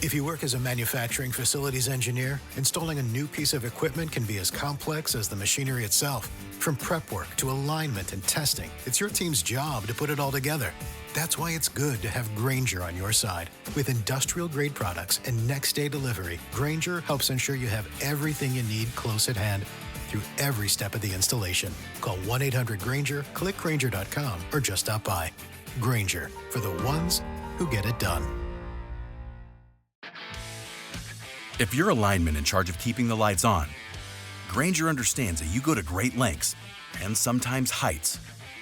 If you work as a manufacturing facilities engineer, installing a new piece of equipment can be as complex as the machinery itself. From prep work to alignment and testing, it's your team's job to put it all together. That's why it's good to have Grainger on your side. With industrial-grade products and next-day delivery, Grainger helps ensure you have everything you need close at hand through every step of the installation. Call 1-800-GRAINGER, click Grainger.com, or just stop by. Grainger, for the ones who get it done. If you're a lineman in charge of keeping the lights on, Grainger understands that you go to great lengths, and sometimes heights,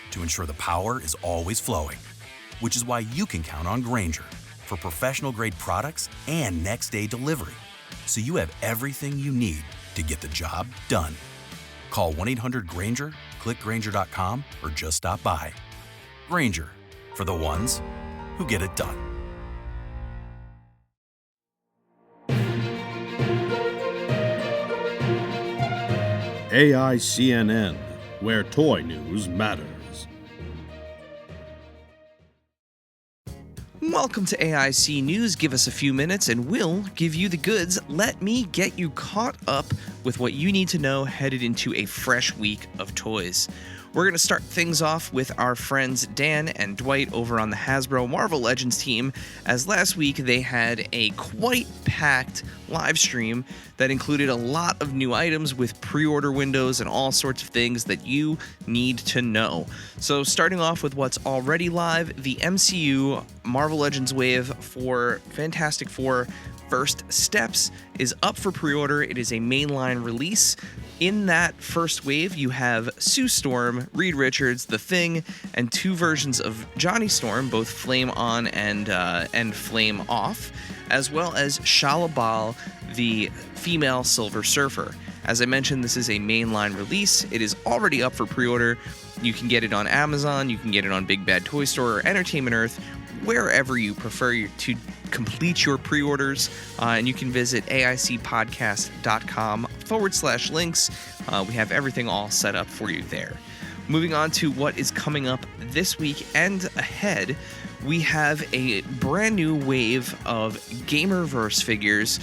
to ensure the power is always flowing. Which is why you can count on Grainger for professional-grade products and next-day delivery, so you have everything you need to get the job done. Call 1-800-GRAINGER, click Grainger.com, or just stop by. Grainger, for the ones who get it done. AICNN, where toy news matters. Welcome to AIC News. Give us a few minutes and we'll give you the goods. Let me get you caught up with what you need to know headed into a fresh week of toys. We're going to start things off with our friends Dan and Dwight over on the Hasbro Marvel Legends team, as last week they had a quite packed live stream that included a lot of new items with pre-order windows and all sorts of things that you need to know. So starting off with what's already live, the MCU Marvel Legends wave for Fantastic Four First Steps is up for pre-order. It is a mainline release. In that first wave, you have Sue Storm, Reed Richards, The Thing, and two versions of Johnny Storm, both Flame On and Flame Off, as well as Shala Bal, the female Silver Surfer. As I mentioned, this is a mainline release. It is already up for pre-order. You can get it on Amazon, you can get it on Big Bad Toy Store or Entertainment Earth, wherever you prefer to complete your pre-orders, and you can visit AICpodcast.com/links. We have everything all set up for you there. Moving on to what is coming up this week and ahead, we have a brand new wave of Gamerverse figures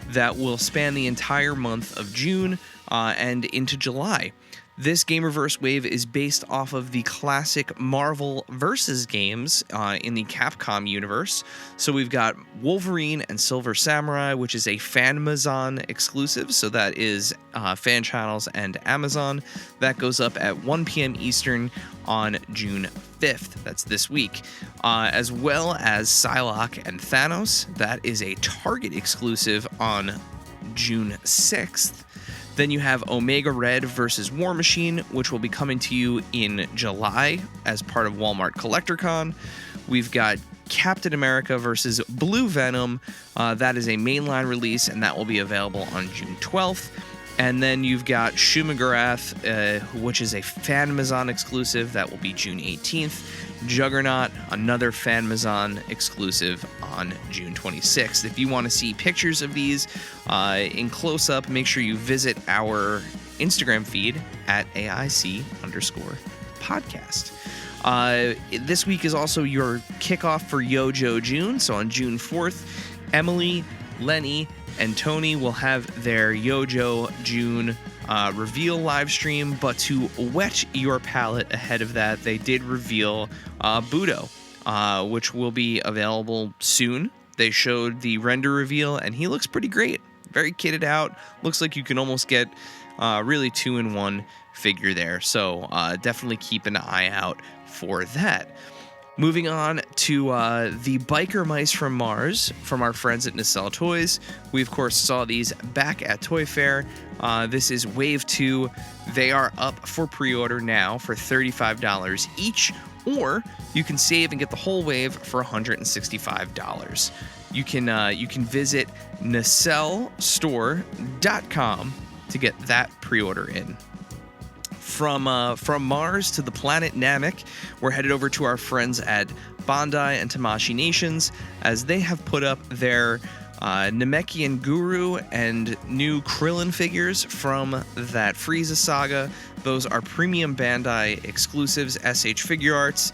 that will span the entire month of June and into July. This Gamerverse wave is based off of the classic Marvel Versus games in the Capcom universe. So we've got Wolverine and Silver Samurai, which is a Fanmazon exclusive. So that is Fan Channels and Amazon. That goes up at 1 p.m. Eastern on June 5th. That's this week. As well as Psylocke and Thanos. That is a Target exclusive on June 6th. Then you have Omega Red versus War Machine, which will be coming to you in July as part of Walmart CollectorCon. We've got Captain America versus Blue Venom. That is a mainline release, and that will be available on June 12th. And then you've got Shumagarath, which is a Fanmazon exclusive. That will be June 18th. Juggernaut, another Fanmazon exclusive on June 26th. If you want to see pictures of these in close-up, make sure you visit our Instagram feed at AIC_podcast. This week is also your kickoff for Yojo June. So on June 4th, Emily, Lenny, and Tony will have their Yojo June reveal live stream, but to whet your palate ahead of that, they did reveal Budo, which will be available soon. They showed the render reveal, and he looks pretty great. Very kitted out. Looks like you can almost get really 2-in-1 figure there. So definitely keep an eye out for that. Moving on to the Biker Mice from Mars from our friends at Nacelle Toys. We, of course, saw these back at Toy Fair. This is Wave 2. They are up for pre-order now for $35 each, or you can save and get the whole wave for $165. You can visit nacellestore.com to get that pre-order in. From Mars to the planet Namek, we're headed over to our friends at Bandai and Tamashii Nations, as they have put up their Namekian Guru and new Krillin figures from that Frieza saga. Those are premium Bandai exclusives, SH Figure Arts.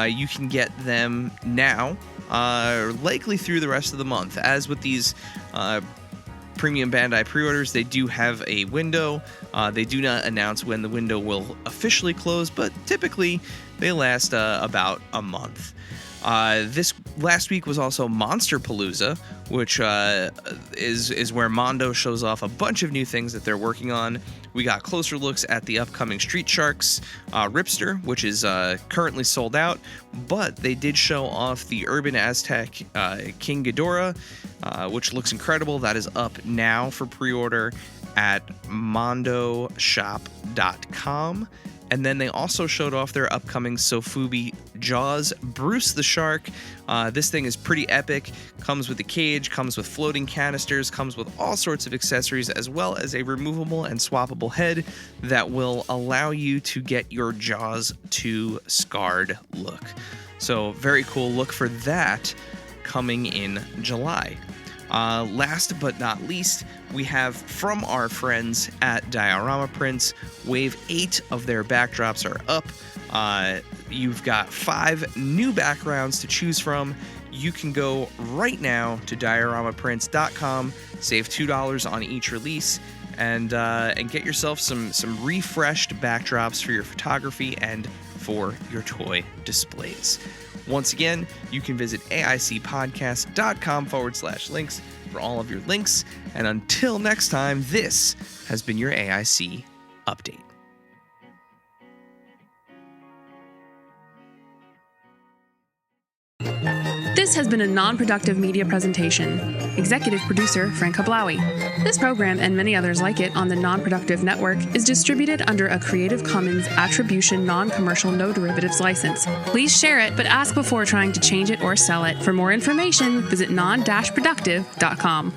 You can get them now, likely through the rest of the month. As with these premium Bandai pre-orders, they do have a window. They do not announce when the window will officially close, but typically they last about a month. This last week was also Monster Palooza, which is where Mondo shows off a bunch of new things that they're working on. We got closer looks at the upcoming Street Sharks Ripster, which is currently sold out, but they did show off the Urban Aztec King Ghidorah, which looks incredible. That is up now for pre-order at mondoshop.com. And then they also showed off their upcoming Sofubi Jaws Bruce the Shark. This thing is pretty epic. Comes with a cage, comes with floating canisters, comes with all sorts of accessories, as well as a removable and swappable head that will allow you to get your Jaws 2 scarred look. So very cool. Look for that coming in July. Last but not least, we have from our friends at Diorama Prints, Wave 8 of their backdrops are up. You've got 5 new backgrounds to choose from. You can go right now to dioramaprints.com, save $2 on each release, and get yourself some refreshed backdrops for your photography and for your toy displays. Once again, you can visit aicpodcast.com/links for all of your links. And until next time, this has been your AIC Update. This has been a non-productive media presentation. Executive producer, Frank Hablawi. This program and many others like it on the Non-Productive Network is distributed under a Creative Commons Attribution Non-Commercial No Derivatives license. Please share it, but ask before trying to change it or sell it. For more information, visit non-productive.com.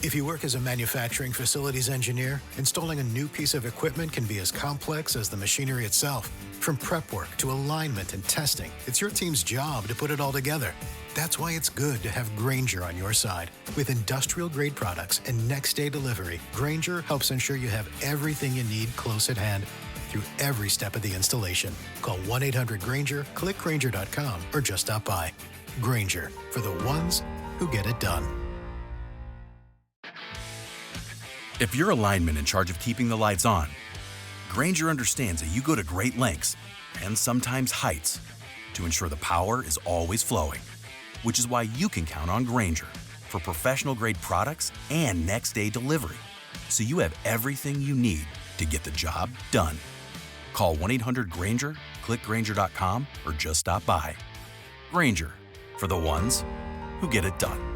If you work as a manufacturing facilities engineer, installing a new piece of equipment can be as complex as the machinery itself. From prep work to alignment and testing, it's your team's job to put it all together. That's why it's good to have Grainger on your side. With industrial-grade products and next-day delivery, Grainger helps ensure you have everything you need close at hand through every step of the installation. Call 1-800-GRAINGER, click Grainger.com, or just stop by. Grainger, for the ones who get it done. If you're a lineman in charge of keeping the lights on, Grainger understands that you go to great lengths and sometimes heights to ensure the power is always flowing, which is why you can count on Grainger for professional-grade products and next-day delivery, so you have everything you need to get the job done. Call 1-800-GRAINGER, click Grainger.com, or just stop by. Grainger, for the ones who get it done.